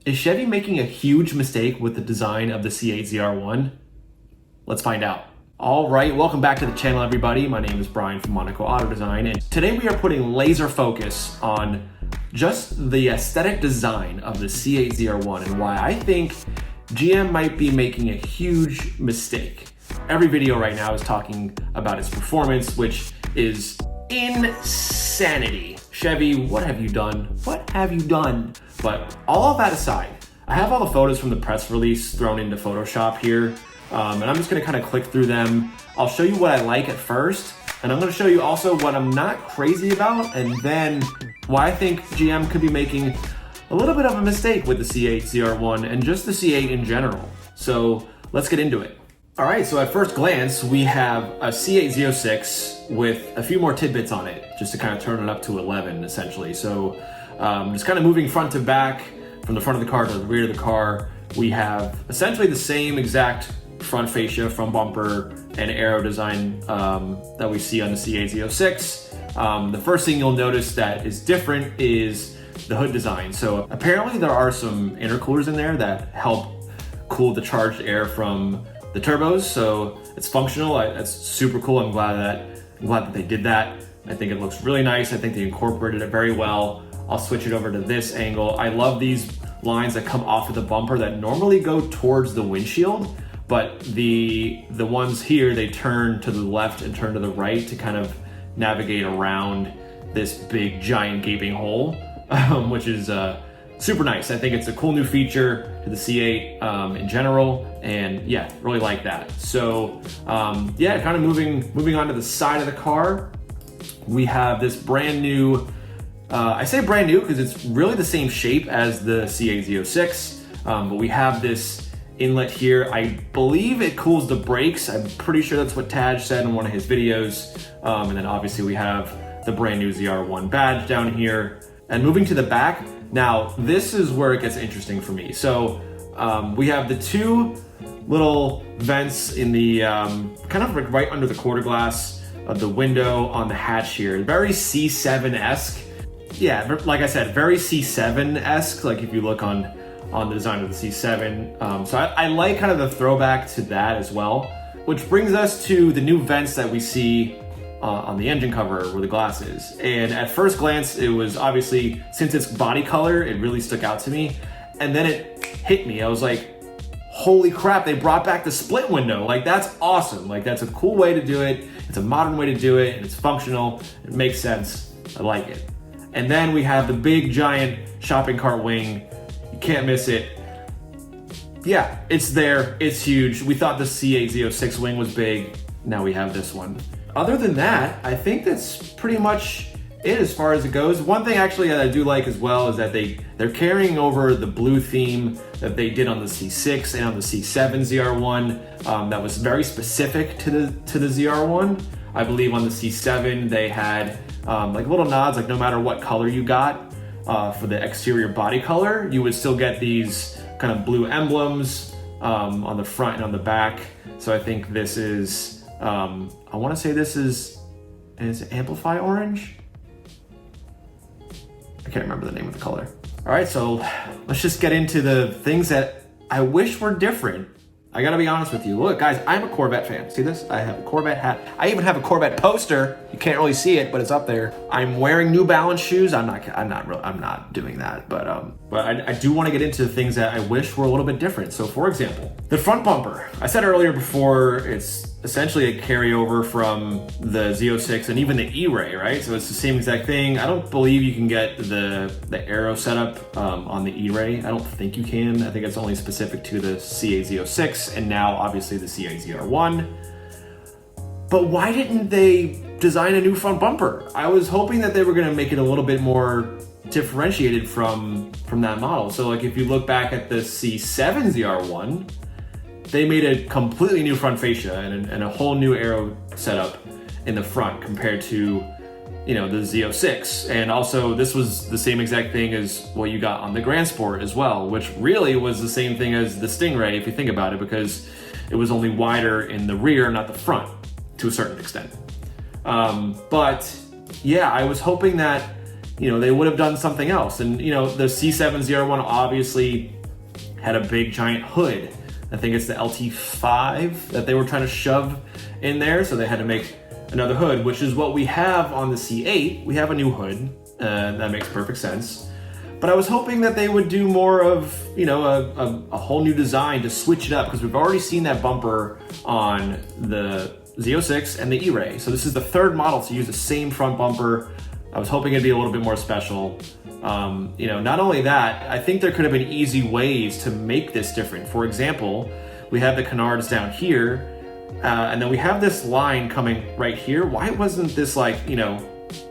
Is Chevy making a huge mistake with the design of the C8 ZR1? Let's find out. All right, welcome back to the channel, everybody. My name is Brian from Monaco Auto Design, and today we are putting laser focus on just the aesthetic design of the C8 ZR1 and why I think GM might be making a huge mistake. Every video right now is talking about its performance, which is insanity. Chevy, what have you done? What have you done? But all of that aside, I have all the photos from the press release thrown into Photoshop here, and I'm just gonna kind of click through them. I'll show you what I like at first, and I'm gonna show you also what I'm not crazy about, and then why I think GM could be making a little bit of a mistake with the C8 ZR1 and just the C8 in general. So let's get into it. All right, so at first glance, we have a C8 Z06 with a few more tidbits on it, just to kind of turn it up to 11, essentially. So just kind of moving front to back, from the front of the car to the rear of the car, we have essentially the same exact front fascia, front bumper, and aero design that we see on the C8 Z06. The first thing you'll notice that is different is the hood design. So apparently there are some intercoolers in there that help cool the charged air from the turbos, so it's functional. That's super cool. I'm glad that they did that. I think it looks really nice. I think they incorporated it very well. I'll switch it over to this angle. I love these lines that come off of the bumper that normally go towards the windshield, but the ones here, they turn to the left and turn to the right to kind of navigate around this big giant gaping hole, which is super nice. I think it's a cool new feature to the C8 in general, and yeah, really like that. So yeah, kind of moving on to the side of the car, we have this brand new, I say brand new because it's really the same shape as the C8 Z06, but we have this inlet here. I believe it cools the brakes. I'm pretty sure that's what Taj said in one of his videos. And then obviously we have the brand new ZR1 badge down here. And moving to the back, now this is where it gets interesting for me. So we have the two little vents in the kind of right under the quarter glass of the window on the hatch here. Very C7-esque. Yeah, like I said, very C7-esque, like if you look on the design of the C7. So I like kind of the throwback to that as well, which brings us to the new vents that we see on the engine cover where the glass is. And at first glance, it was obviously, since it's body color, it really stuck out to me. And then it hit me. I was like, holy crap, they brought back the split window. Like, that's awesome. Like, that's a cool way to do it. It's a modern way to do it, and it's functional. It makes sense. I like it. And then we have the big giant shopping cart wing. You can't miss it. Yeah, it's there. It's huge. We thought the C8 Z06 wing was big. Now we have this one. Other than that, I think that's pretty much it as far as it goes. One thing actually that I do like as well is that they're carrying over the blue theme that they did on the C6 and on the C7 ZR1. That was very specific to the ZR1. I believe on the C7 they had like little nods, like no matter what color you got for the exterior body color, you would still get these kind of blue emblems on the front and on the back. So I think this is I want to say this is Amplify Orange? I can't remember the name of the color. All right, so let's just get into the things that I wish were different. I gotta be honest with you. Look, guys, I'm a Corvette fan. See this? I have a Corvette hat. I even have a Corvette poster. You can't really see it, but it's up there. I'm wearing New Balance shoes. I'm not doing that, but I do want to get into the things that I wish were a little bit different. So, for example, the front bumper. I said earlier before, it's essentially a carryover from the Z06 and even the E-Ray, right? So it's the same exact thing. I don't believe you can get the aero setup on the E-Ray. I don't think you can. I think it's only specific to the C8 Z06 and now obviously the C8 ZR1. But why didn't they design a new front bumper? I was hoping that they were gonna make it a little bit more differentiated from that model. So like if you look back at the C7 ZR1, they made a completely new front fascia and a whole new aero setup in the front compared to, you know, the Z06. And also this was the same exact thing as what you got on the Grand Sport as well, which really was the same thing as the Stingray if you think about it, because it was only wider in the rear, not the front, to a certain extent. But yeah, I was hoping that they would have done something else. And, the C8 ZR1 obviously had a big giant hood. I think it's the LT5 that they were trying to shove in there, so they had to make another hood, which is what we have on the C8. We have a new hood, that makes perfect sense. But I was hoping that they would do more of, a whole new design to switch it up, because we've already seen that bumper on the Z06 and the E-Ray. So this is the third model to use the same front bumper. I was hoping it'd be a little bit more special. Not only that, I think there could have been easy ways to make this different. For example, we have the canards down here, and then we have this line coming right here. Why wasn't this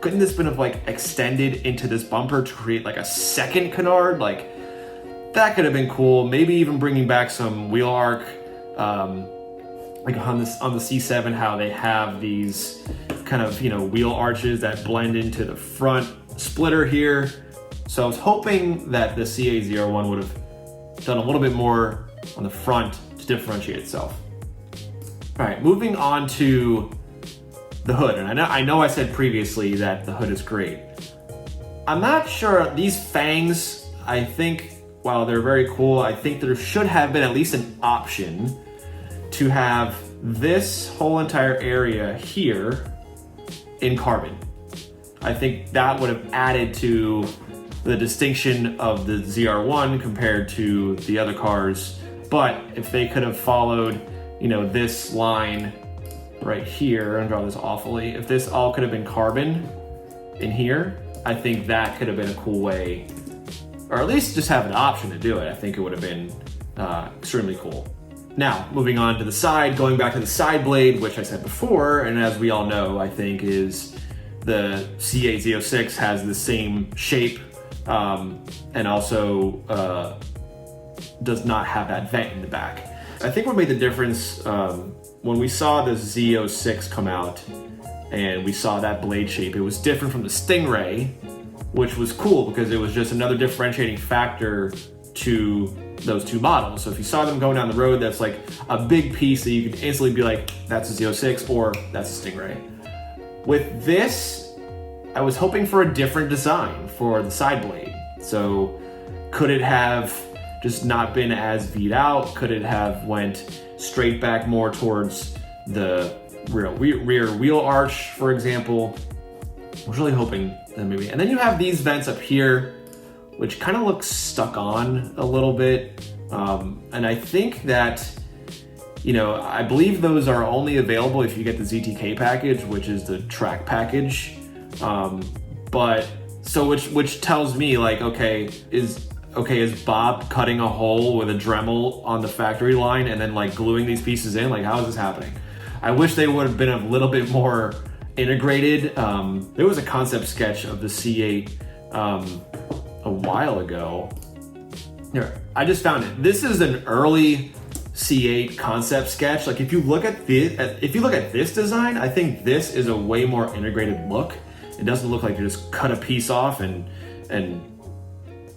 couldn't this been extended into this bumper to create a second canard? That could have been cool. Maybe even bringing back some wheel arc, on the C7, how they have these kind of wheel arches that blend into the front splitter here. So I was hoping that the C8 ZR1 would have done a little bit more on the front to differentiate itself. All right, moving on to the hood, and I know I said previously that the hood is great. I'm not sure, these fangs, I think, while they're very cool, I think there should have been at least an option to have this whole entire area here in carbon. I think that would have added to the distinction of the ZR1 compared to the other cars. But if they could have followed, this line right here, and draw this awfully, if this all could have been carbon in here, I think that could have been a cool way, or at least just have an option to do it. I think it would have been extremely cool. Now, moving on to the side, going back to the side blade, which I said before, and as we all know, I think is the C8 Z06 has the same shape, and also does not have that vent in the back. I think what made the difference, when we saw the Z06 come out and we saw that blade shape, it was different from the Stingray, which was cool because it was just another differentiating factor to those two models. So if you saw them going down the road, that's a big piece that you could instantly be like, that's a Z06 or that's a Stingray. With this, I was hoping for a different design for the side blade. So could it have just not been as V'd out? Could it have went straight back more towards the rear wheel arch, for example? I was really hoping that maybe. And then you have these vents up here, which kind of looks stuck on a little bit. And I think that, I believe those are only available if you get the ZTK package, which is the track package. Which tells me is Bob cutting a hole with a Dremel on the factory line and then gluing these pieces in? How is this happening? I wish they would have been a little bit more integrated. There was a concept sketch of the C8 a while ago. Here, I just found it. This is an early C8 concept sketch. If you look at this design, I think this is a way more integrated look. It doesn't look like you just cut a piece off and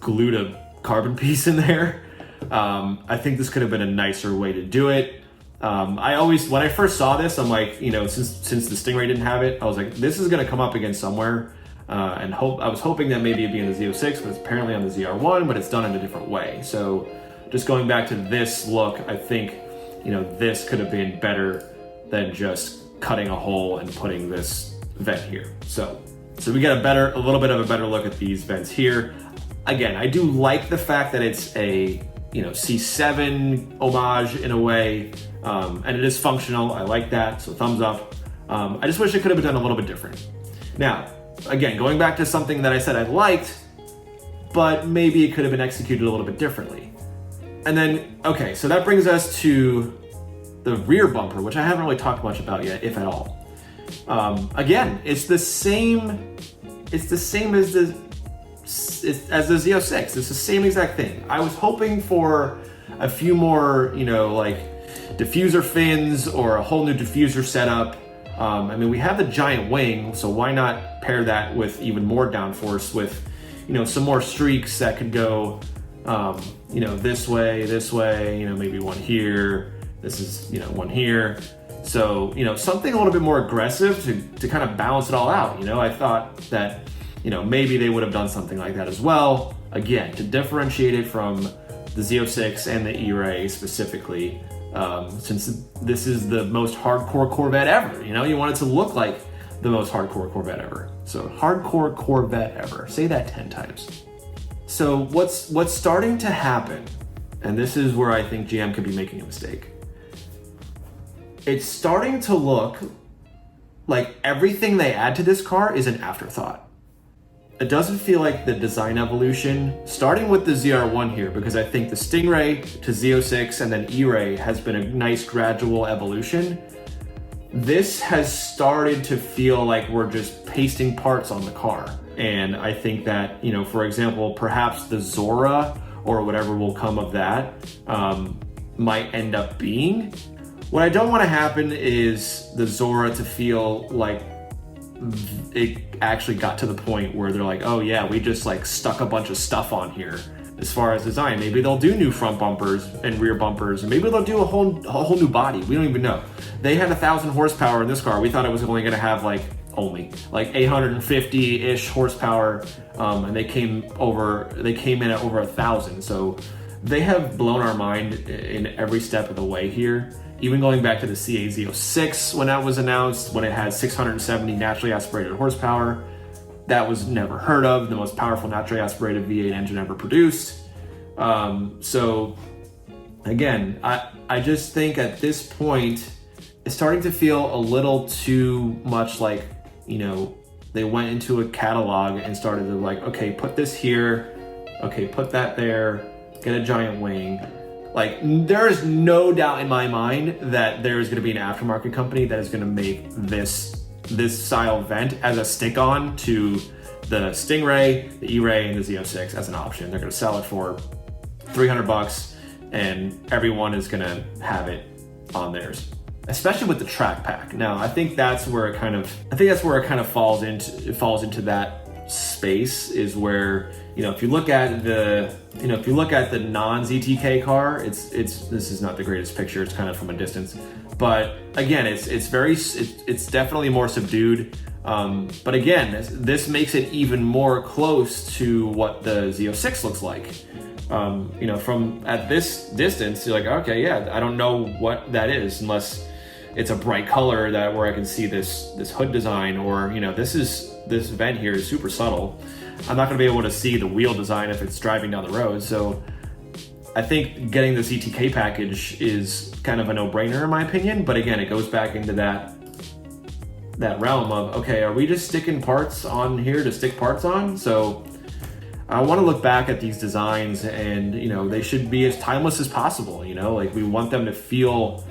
glued a carbon piece in there. I think this could have been a nicer way to do it. When I first saw this, I'm like, since the Stingray didn't have it, I was like, this is gonna come up again somewhere. I was hoping that maybe it'd be in the Z06, but it's apparently on the ZR1, but it's done in a different way. So just going back to this look, I think, this could have been better than just cutting a hole and putting this vent here. So we get a little bit of a better look at these vents here. Again, I do like the fact that it's a C7 homage in a way, and it is functional. I like that, so thumbs up. I just wish it could have been done a little bit different. Now, again, going back to something that I said I liked, but maybe it could have been executed a little bit differently. And then, okay, so that brings us to the rear bumper, which I haven't really talked much about yet, if at all. Again, it's the same as the Z06. It's the same exact thing. I was hoping for a few more, diffuser fins or a whole new diffuser setup. We have the giant wing, so why not pair that with even more downforce with, some more streaks that could go, this way, maybe one here. This is, one here. So, something a little bit more aggressive to kind of balance it all out. I thought that, maybe they would have done something like that as well. Again, to differentiate it from the Z06 and the E-Ray specifically, since this is the most hardcore Corvette ever. You want it to look like the most hardcore Corvette ever. So hardcore Corvette ever. Say that 10 times. So what's starting to happen, and this is where I think GM could be making a mistake. It's starting to look like everything they add to this car is an afterthought. It doesn't feel like the design evolution, starting with the ZR1 here, because I think the Stingray to Z06 and then E-Ray has been a nice gradual evolution. This has started to feel like we're just pasting parts on the car. And I think that, for example, perhaps the Zora or whatever will come of that might end up being. What I don't want to happen is the Zora to feel like it actually got to the point where they're like, oh yeah, we just like stuck a bunch of stuff on here as far as design. Maybe they'll do new front bumpers and rear bumpers, and maybe they'll do a whole new body. We don't even know. They had 1,000 horsepower in this car. We thought it was only going to have only 850-ish horsepower, and they came in at over 1,000. So they have blown our mind in every step of the way here. Even going back to the C8 ZR1 when that was announced, when it had 670 naturally aspirated horsepower, that was never heard of, the most powerful naturally aspirated V8 engine ever produced. So again, I just think at this point, it's starting to feel a little too much like, they went into a catalog and started to okay, put this here, okay, put that there, get a giant wing. There is no doubt in my mind that there is going to be an aftermarket company that is going to make this style vent as a stick-on to the Stingray, the E-Ray, and the Z06 as an option. They're going to sell it for $300, and everyone is going to have it on theirs, especially with the track pack. Now, I think that's where it kind of falls into that space, is where if you look at the non-ZTK car, this is not the greatest picture. It's kind of from a distance, but again, it's definitely more subdued. But again, this makes it even more close to what the Z06 looks like. From at this distance, you're like, okay, yeah, I don't know what that is unless it's a bright color where I can see this hood design, or this vent here is super subtle. I'm not going to be able to see the wheel design if it's driving down the road. So I think getting the ZTK package is kind of a no-brainer in my opinion. But again, it goes back into that realm of, okay, are we just sticking parts on here to stick parts on? So I want to look back at these designs, and they should be as timeless as possible. We want them to feel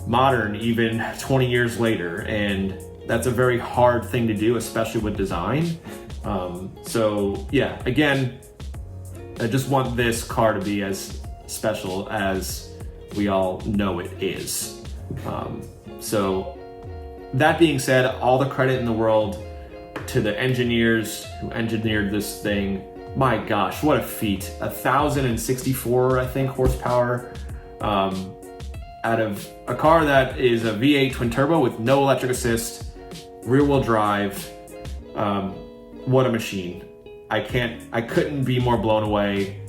modern even 20 years later, and that's a very hard thing to do, especially with design. So yeah, again, I just want this car to be as special as we all know it is. So that being said, all the credit in the world to the engineers who engineered this thing. My gosh, what a feat. 1,064, I think, horsepower, out of a car that is a V8 twin turbo with no electric assist, rear wheel drive. What a machine. I couldn't be more blown away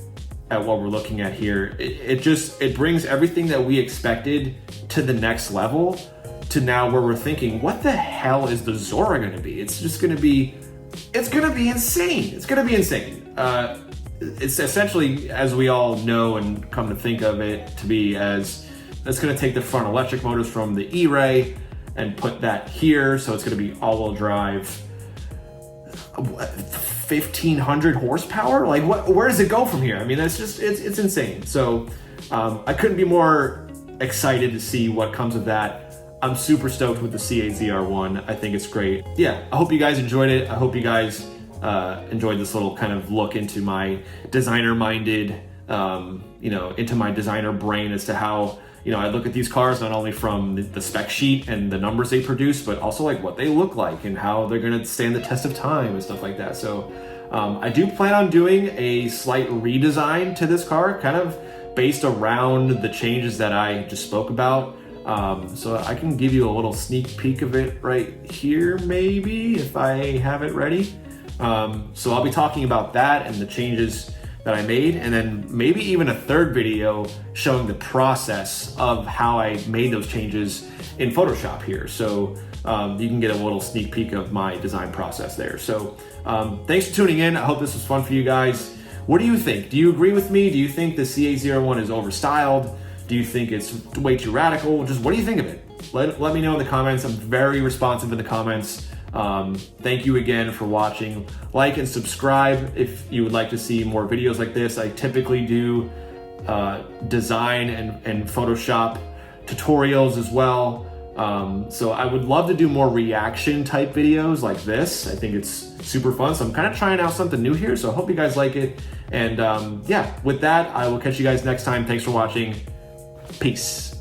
at what we're looking at here. It brings everything that we expected to the next level, to now where we're thinking, what the hell is the Zora going to be? It's going to be insane. It's going to be insane. It's essentially, as we all know and come to think of it to be, as it's going to take the front electric motors from the E-Ray and put that here. So it's going to be all-wheel drive, 1,500 horsepower. Where does it go from here? I mean, that's just, it's insane. So I couldn't be more excited to see what comes of that. I'm super stoked with the C8 ZR1. I think it's great. Yeah, I hope you guys enjoyed it. I hope you guys enjoyed this little kind of look into my designer-minded, into my designer brain as to how, I look at these cars not only from the spec sheet and the numbers they produce, but also what they look like and how they're gonna stand the test of time and stuff like that. So I do plan on doing a slight redesign to this car, kind of based around the changes that I just spoke about. So I can give you a little sneak peek of it right here, maybe, if I have it ready. So I'll be talking about that and the changes that I made, and then maybe even a third video showing the process of how I made those changes in Photoshop here. So you can get a little sneak peek of my design process there. So thanks for tuning in. I hope this was fun for you guys. What do you think? Do you agree with me? Do you think the C8 ZR1 is overstyled? Do you think it's way too radical? Just what do you think of it? Let me know in the comments. I'm very responsive in the comments. Thank you again for watching. Like and subscribe if you would like to see more videos like this. I typically do design and Photoshop tutorials as well. So I would love to do more reaction type videos like this. I think it's super fun. So I'm kind of trying out something new here. So I hope you guys like it. And yeah, with that, I will catch you guys next time. Thanks for watching. Peace.